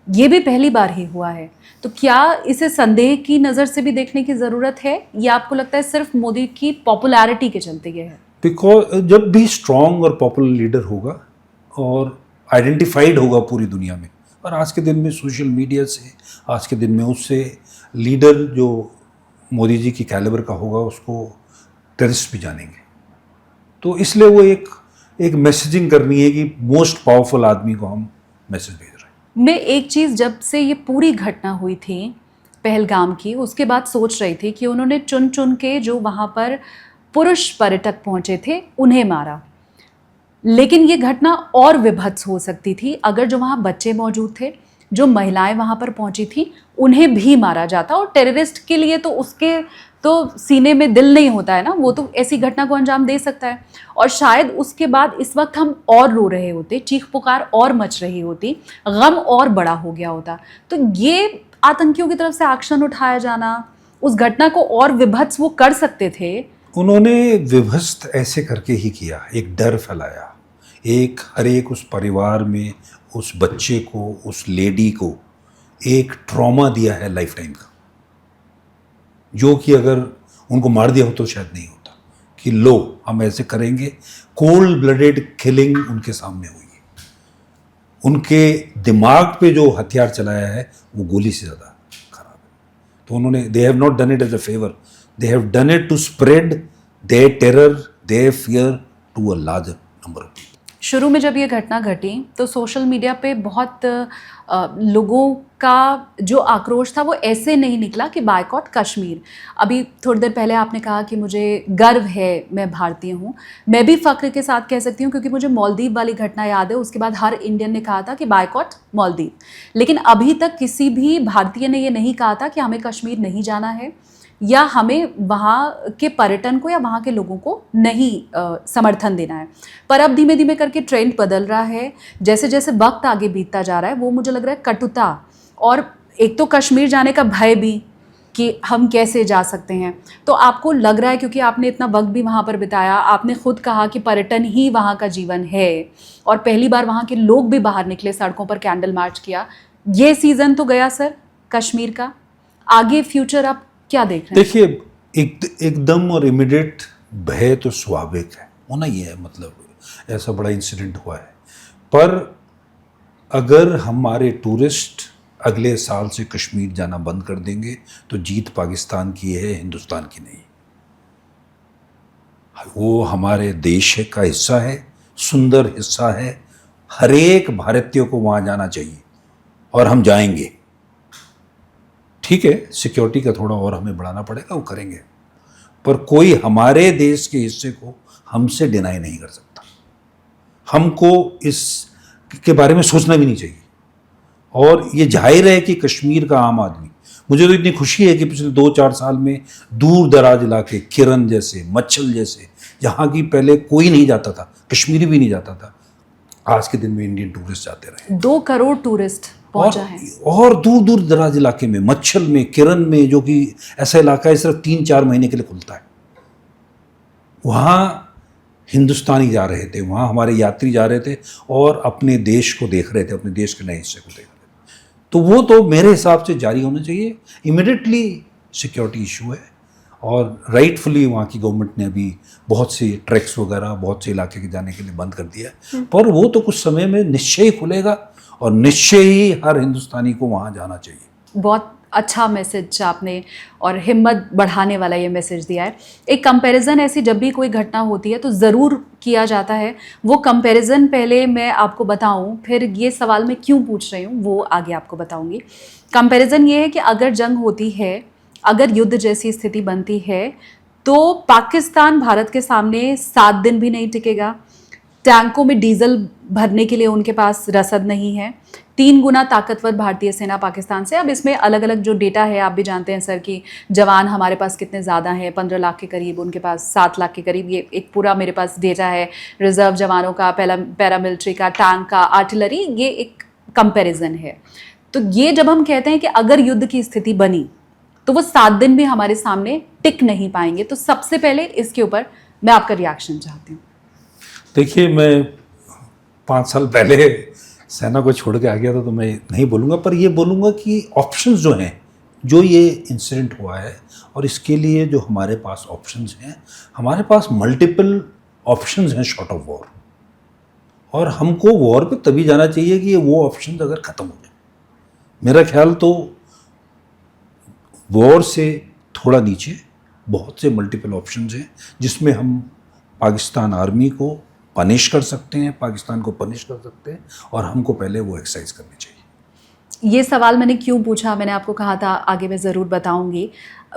ये भी पहली बार ही हुआ है। तो क्या इसे संदेह की नज़र से भी देखने की ज़रूरत है, या आपको लगता है सिर्फ मोदी की पॉपुलैरिटी के चलते ये है? बिकॉज जब भी स्ट्रॉन्ग और पॉपुलर लीडर होगा और आइडेंटिफाइड होगा पूरी दुनिया में, और आज के दिन में सोशल मीडिया से, आज के दिन में उससे लीडर जो मोदी जी की कैलिबर का होगा उसको टेररिस्ट भी जानेंगे। तो इसलिए वो एक मैसेजिंग करनी है कि मोस्ट पावरफुल आदमी को हम मैसेज भेज रहे हैं। मैं एक चीज़ जब से ये पूरी घटना हुई थी पहलगाम की, उसके बाद सोच रही थी कि उन्होंने चुन चुन के जो वहाँ पर पुरुष पर्यटक पहुँचे थे उन्हें मारा, लेकिन ये घटना और विभत्स हो सकती थी अगर जो वहाँ बच्चे मौजूद थे, जो महिलाएं वहाँ पर पहुँची थी, उन्हें भी मारा जाता। और टेररिस्ट के लिए तो उसके तो सीने में दिल नहीं होता है ना, वो तो ऐसी घटना को अंजाम दे सकता है। और शायद उसके बाद इस वक्त हम और रो रहे होते, चीख पुकार और मच रही होती, गम और बड़ा हो गया होता। तो ये आतंकियों की तरफ से एक्शन उठाया जाना, उस घटना को और विभत्स वो कर सकते थे। उन्होंने विभस्त ऐसे करके ही किया, एक डर फैलाया, हर एक उस परिवार में उस बच्चे को, उस लेडी को एक ट्रॉमा दिया है लाइफ टाइम का, जो कि अगर उनको मार दिया हो तो शायद नहीं होता, कि लो हम ऐसे करेंगे। कोल्ड ब्लडेड किलिंग उनके सामने हुई है। उनके दिमाग पे जो हथियार चलाया है वो गोली से ज़्यादा खराब है। तो उन्होंने, they have not done it as a favour, they have done it to spread their terror, their fear to a larger number of people. शुरू में जब ये घटना घटी तो सोशल मीडिया पे बहुत लोगों का जो आक्रोश था वो ऐसे नहीं निकला कि बायकॉट कश्मीर। अभी थोड़ी देर पहले आपने कहा कि मुझे गर्व है, मैं भारतीय हूँ। मैं भी फ़ख्र के साथ कह सकती हूँ, क्योंकि मुझे मालदीव वाली घटना याद है। उसके बाद हर इंडियन ने कहा था कि बायकॉट मालदीव, लेकिन अभी तक किसी भी भारतीय ने ये नहीं कहा था कि हमें कश्मीर नहीं जाना है, या हमें वहाँ के पर्यटन को या वहाँ के लोगों को नहीं समर्थन देना है। पर अब धीमे धीमे करके ट्रेंड बदल रहा है। जैसे जैसे वक्त आगे बीतता जा रहा है, वो मुझे लग रहा है कटुता, और एक तो कश्मीर जाने का भय भी कि हम कैसे जा सकते हैं। तो आपको लग रहा है, क्योंकि आपने इतना वक्त भी वहाँ पर बिताया, आपने खुद कहा कि पर्यटन ही वहाँ का जीवन है, और पहली बार वहाँ के लोग भी बाहर निकले, सड़कों पर कैंडल मार्च किया। ये सीज़न तो गया सर कश्मीर का, आगे फ्यूचर आप क्या देख रहे हैं? देखिए, एकदम और इमीडिएट भय तो स्वाभाविक है, होना ही है, मतलब ऐसा बड़ा इंसिडेंट हुआ है। पर अगर हमारे टूरिस्ट अगले साल से कश्मीर जाना बंद कर देंगे तो जीत पाकिस्तान की है, हिंदुस्तान की नहीं। वो हमारे देश का हिस्सा है, सुंदर हिस्सा है। हर एक भारतीय को वहाँ जाना चाहिए और हम जाएंगे। ठीक है, सिक्योरिटी का थोड़ा और हमें बढ़ाना पड़ेगा, वो करेंगे, पर कोई हमारे देश के हिस्से को हमसे डिनाई नहीं कर सकता। हमको इसके बारे में सोचना भी नहीं चाहिए। और ये जाहिर है कि कश्मीर का आम आदमी, मुझे तो इतनी खुशी है कि पिछले 2-4 साल में दूर दराज इलाके, किरण जैसे, मच्छल जैसे, जहाँ की पहले कोई नहीं जाता था, कश्मीरी भी नहीं जाता था, आज के दिन में इंडियन टूरिस्ट जाते रहे। 2 करोड़ टूरिस्ट पहुंचा है। और दूर दूर दराज इलाके में, मच्छल में, किरण में, जो कि ऐसा इलाका है सिर्फ 3-4 महीने के लिए खुलता है, वहाँ हिंदुस्तानी जा रहे थे, वहाँ हमारे यात्री जा रहे थे और अपने देश को देख रहे थे, अपने देश के नए हिस्से को देख रहे थे। तो वो तो मेरे हिसाब से जारी होना चाहिए। इमिडिएटली सिक्योरिटी इशू है, और राइटफुली वहाँ की गवर्नमेंट ने अभी बहुत सी ट्रैक्स वगैरह बहुत से इलाके के जाने के लिए बंद कर दिया है, पर वो तो कुछ समय में निश्चय ही खुलेगा। और निश्चय ही हर हिंदुस्तानी को वहाँ जाना चाहिए। बहुत अच्छा मैसेज आपने और हिम्मत बढ़ाने वाला ये मैसेज दिया है। एक कंपैरिजन ऐसी जब भी कोई घटना होती है तो ज़रूर किया जाता है। वो कंपैरिजन पहले मैं आपको बताऊं, फिर ये सवाल मैं क्यों पूछ रही हूँ वो आगे आपको बताऊंगी। कंपैरिजन ये है कि अगर जंग होती है, अगर युद्ध जैसी स्थिति बनती है, तो पाकिस्तान भारत के सामने 7 दिन भी नहीं टिकेगा। टैंकों में डीजल भरने के लिए उनके पास रसद नहीं है। 3 गुना ताकतवर भारतीय सेना पाकिस्तान से। अब इसमें अलग अलग जो डेटा है आप भी जानते हैं सर कि जवान हमारे पास कितने ज़्यादा हैं, 15 लाख के करीब, उनके पास 7 लाख के करीब। ये एक पूरा मेरे पास डेटा है रिजर्व जवानों का, पैरामिलिट्री का, टैंक का, आर्टिलरी। ये एक कंपैरिजन है। तो ये जब हम कहते हैं कि अगर युद्ध की स्थिति बनी तो वो 7 दिन भी हमारे सामने टिक नहीं पाएंगे, तो सबसे पहले इसके ऊपर मैं आपका रिएक्शन चाहती हूँ। देखिए, मैं 5 साल पहले सेना को छोड़ के आ गया था, तो मैं नहीं बोलूँगा, पर ये बोलूँगा कि ऑप्शंस जो हैं, जो ये इंसिडेंट हुआ है और इसके लिए जो हमारे पास ऑप्शंस हैं, हमारे पास मल्टीपल ऑप्शंस हैं शॉर्ट ऑफ वॉर। और हमको वॉर पे तभी जाना चाहिए कि ये वो ऑप्शंस अगर ख़त्म हो जाए। मेरा ख्याल तो वॉर से थोड़ा नीचे बहुत से मल्टीपल ऑप्शंस हैं जिसमें हम पाकिस्तान आर्मी को पनिश कर सकते हैं, पाकिस्तान को पनिश कर सकते हैं, और हमको पहले वो एक्सरसाइज करनी चाहिए। ये सवाल मैंने क्यों पूछा, मैंने आपको कहा था आगे मैं ज़रूर बताऊंगी।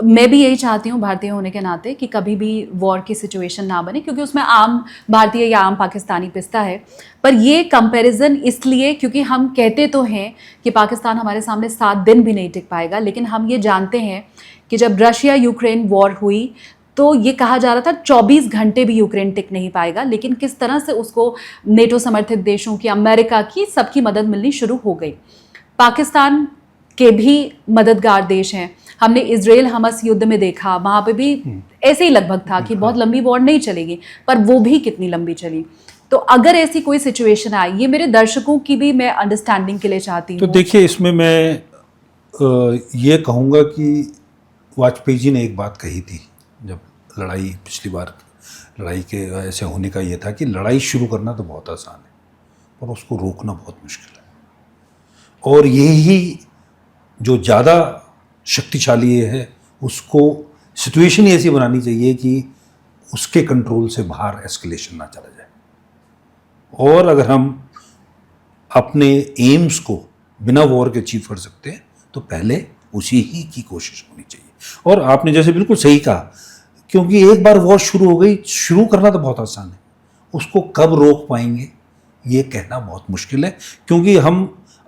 मैं भी यही चाहती हूँ भारतीय होने के नाते कि कभी भी वॉर की सिचुएशन ना बने, क्योंकि उसमें आम भारतीय या आम पाकिस्तानी पिसता है। पर ये कंपैरिजन इसलिए क्योंकि हम कहते तो हैं कि पाकिस्तान हमारे सामने 7 दिन भी नहीं टिक पाएगा, लेकिन हम ये जानते हैं कि जब रशिया यूक्रेन वॉर हुई तो ये कहा जा रहा था 24 घंटे भी यूक्रेन टिक नहीं पाएगा, लेकिन किस तरह से उसको नेटो समर्थित देशों की, अमेरिका की, सबकी मदद मिलनी शुरू हो गई। पाकिस्तान के भी मददगार देश हैं। हमने इजराइल हमस युद्ध में देखा, वहाँ पे भी ऐसे ही लगभग था कि बहुत लंबी वॉर नहीं चलेगी, पर वो भी कितनी लंबी चली। तो अगर ऐसी कोई सिचुएशन आई, ये मेरे दर्शकों की भी मैं अंडरस्टैंडिंग के लिए चाहती हूँ। तो देखिए, इसमें मैं ये कहूँगा कि वाजपेयी जी ने एक बात कही थी, जब लड़ाई, पिछली बार लड़ाई के ऐसे होने का ये था कि लड़ाई शुरू करना तो बहुत आसान है, पर उसको रोकना बहुत मुश्किल है। और यही जो ज़्यादा शक्तिशाली है, उसको सिचुएशन ही ऐसी बनानी चाहिए कि उसके कंट्रोल से बाहर एस्केलेशन ना चला जाए। और अगर हम अपने एम्स को बिना वॉर के अचीव कर सकते हैं तो पहले उसी ही की कोशिश होनी चाहिए। और आपने जैसे बिल्कुल सही कहा, क्योंकि एक बार वॉर शुरू हो गई, शुरू करना तो बहुत आसान है, उसको कब रोक पाएंगे ये कहना बहुत मुश्किल है। क्योंकि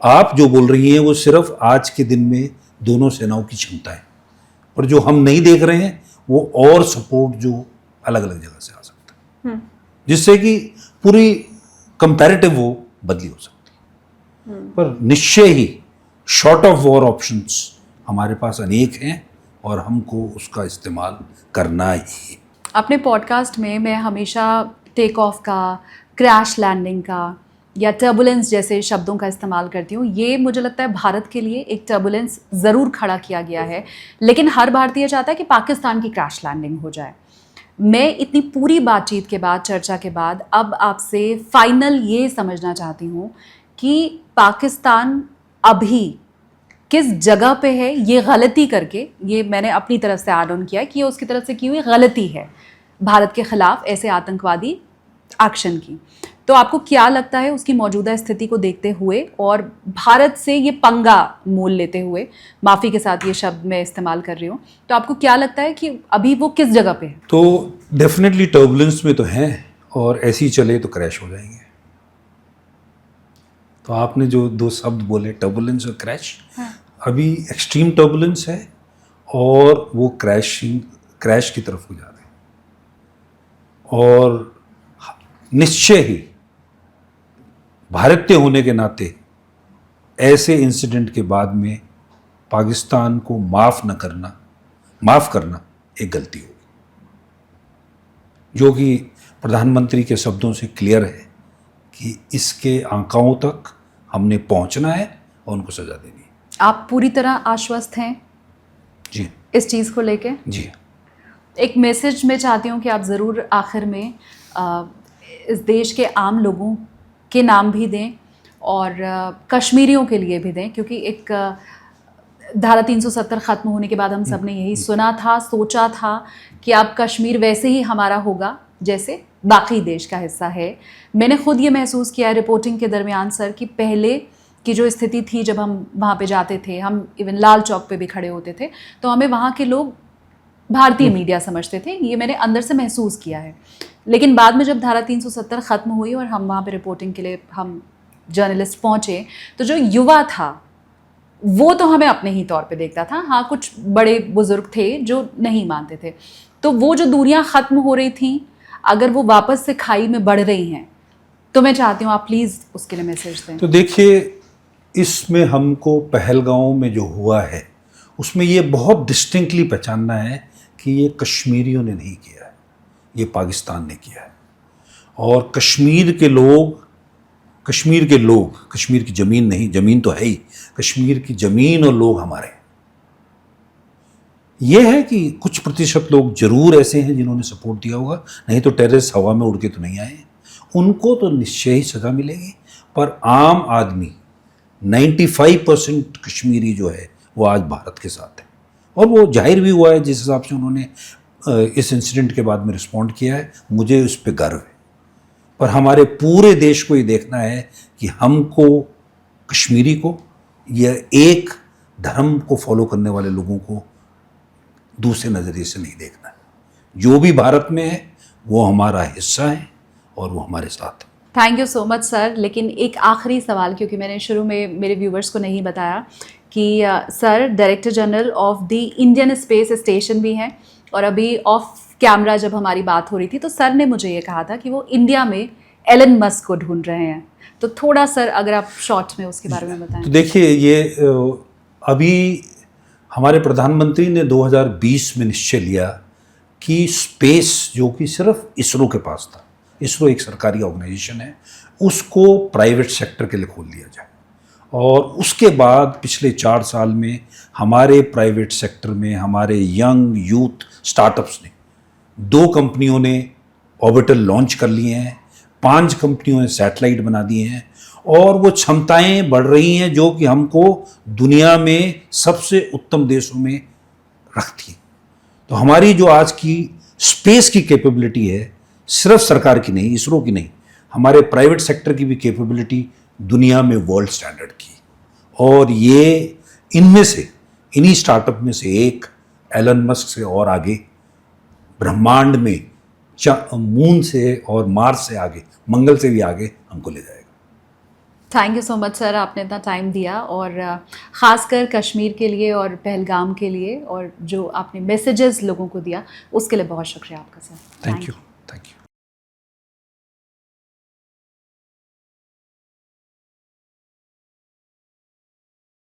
आप जो बोल रही हैं वो सिर्फ आज के दिन में दोनों सेनाओं की क्षमता है, पर जो हम नहीं देख रहे हैं वो और सपोर्ट जो अलग अलग जगह से आ सकता है, जिससे कि पूरी कंपैरेटिव वो बदली हो सकती है। पर निश्चय ही शॉर्ट ऑफ वॉर ऑप्शंस हमारे पास अनेक हैं और हमको उसका इस्तेमाल करना ही। अपने पॉडकास्ट में मैं हमेशा टेक ऑफ का, क्रैश लैंडिंग का या टर्बुलेंस जैसे शब्दों का इस्तेमाल करती हूँ। ये मुझे लगता है भारत के लिए एक टर्बुलेंस ज़रूर खड़ा किया गया है, लेकिन हर भारतीय चाहता है कि पाकिस्तान की क्रैश लैंडिंग हो जाए। मैं इतनी पूरी बातचीत के बाद, चर्चा के बाद, अब आपसे फाइनल ये समझना चाहती हूँ कि पाकिस्तान अभी किस जगह पे है ये गलती करके। ये मैंने अपनी तरफ से ऐड ऑन किया कि ये उसकी तरफ से की हुई गलती है भारत के खिलाफ ऐसे आतंकवादी एक्शन की। तो आपको क्या लगता है उसकी मौजूदा स्थिति को देखते हुए और भारत से ये पंगा मोल लेते हुए, माफ़ी के साथ ये शब्द मैं इस्तेमाल कर रही हूँ, तो आपको क्या लगता है कि अभी वो किस जगह पे है? तो डेफिनेटली टर्बुलेंस में तो हैं, और ऐसे ही चले तो क्रैश हो जाएंगे। तो आपने जो 2 शब्द बोले, टर्बुलेंस और क्रैश, अभी एक्सट्रीम टर्बुलेंस है और वो क्रैश की तरफ हो जा रहे हैं। और निश्चय ही भारतीय होने के नाते ऐसे इंसिडेंट के बाद में पाकिस्तान को माफ़ करना एक गलती होगी, जो कि प्रधानमंत्री के शब्दों से क्लियर है कि इसके आंकड़ों तक हमने पहुंचना है और उनको सजा देनी है। आप पूरी तरह आश्वस्त हैं जी इस चीज़ को लेके? जी। एक मैसेज मैं चाहती हूँ कि आप ज़रूर आखिर में इस देश के आम लोगों के नाम भी दें और कश्मीरियों के लिए भी दें, क्योंकि एक धारा 370 ख़त्म होने के बाद हम सब ने यही सुना था, सोचा था कि अब कश्मीर वैसे ही हमारा होगा जैसे बाकी देश का हिस्सा है। मैंने खुद ये महसूस किया रिपोर्टिंग के दरमियान सर कि पहले की जो स्थिति थी जब हम वहाँ पे जाते थे, हम इवन लाल चौक पे भी खड़े होते थे, तो हमें वहाँ के लोग भारतीय मीडिया समझते थे। ये मैंने अंदर से महसूस किया है। लेकिन बाद में जब धारा 370 ख़त्म हुई और हम वहाँ पे रिपोर्टिंग के लिए हम जर्नलिस्ट पहुँचे, तो जो युवा था वो तो हमें अपने ही तौर पे देखता था। हाँ, कुछ बड़े बुजुर्ग थे जो नहीं मानते थे। तो वो जो दूरियां ख़त्म हो रही थी, अगर वो वापस से खाई में बढ़ रही हैं, तो मैं चाहती हूँ आप प्लीज़ उसके लिए मैसेज दें। तो देखिए, इसमें हमको पहलगांव में जो हुआ है उसमें ये बहुत डिस्टिंक्टली पहचानना है कि ये कश्मीरियों ने नहीं किया है, ये पाकिस्तान ने किया है। और कश्मीर के लोग, कश्मीर की ज़मीन नहीं, ज़मीन तो है ही, कश्मीर की ज़मीन और लोग हमारे हैं। यह है कि कुछ प्रतिशत लोग जरूर ऐसे हैं जिन्होंने सपोर्ट दिया होगा, नहीं तो टेररिस्ट हवा में उड़ के तो नहीं आए, उनको तो निश्चय ही सज़ा मिलेगी। पर आम आदमी 95% कश्मीरी जो है वो आज भारत के साथ है, और वो जाहिर भी हुआ है जिस हिसाब से उन्होंने इस इंसिडेंट के बाद में रिस्पॉन्ड किया है, मुझे उस पर गर्व है। पर हमारे पूरे देश को ये देखना है कि हमको, कश्मीरी को, या एक धर्म को फॉलो करने वाले लोगों को दूसरे नज़रिए से नहीं देखना है। जो भी भारत में है वो हमारा हिस्सा है और वो हमारे साथ है। Thank you so much sir. लेकिन एक आखिरी सवाल, क्योंकि मैंने शुरू में मेरे व्यूवर्स को नहीं बताया कि sir director general of the Indian space station भी हैं, और अभी ऑफ कैमरा जब हमारी बात हो रही थी तो सर ने मुझे ये कहा था कि वो इंडिया में एलन मस्क को ढूंढ रहे हैं। तो थोड़ा सर अगर आप शॉर्ट में उसके बारे में बताएं। तो देखिए, ये अभी हमारे प्रधानमंत्री ने 2020 में निश्चय लिया कि स्पेस, जो कि सिर्फ इसरो के पास था, इसरो एक सरकारी ऑर्गेनाइजेशन है, उसको प्राइवेट सेक्टर के लिए खोल दिया जाए। और उसके बाद पिछले 4 साल में हमारे प्राइवेट सेक्टर में हमारे यंग यूथ स्टार्टअप्स ने 2 कंपनियों ने ऑर्बिटल लॉन्च कर लिए हैं, 5 कंपनियों ने सैटेलाइट बना दिए हैं, और वो क्षमताएं बढ़ रही हैं जो कि हमको दुनिया में सबसे उत्तम देशों में रखती है। तो हमारी जो आज की स्पेस की कैपेबिलिटी है, सिर्फ सरकार की नहीं, इसरो की नहीं, हमारे प्राइवेट सेक्टर की भी कैपेबिलिटी दुनिया में वर्ल्ड स्टैंडर्ड की। और ये इनमें से, इन्हीं स्टार्टअप में से एक एलन मस्क से और आगे ब्रह्मांड में, मून से और मार्स से आगे, मंगल से भी आगे हमको ले जाएगा। Thank you so much sir, आपने इतना टाइम दिया, और ख़ासकर कश्मीर के लिए और पहलगाम के लिए, और जो आपने मैसेजेस लोगों को दिया उसके लिए बहुत शुक्रिया आपका सर। Thank you.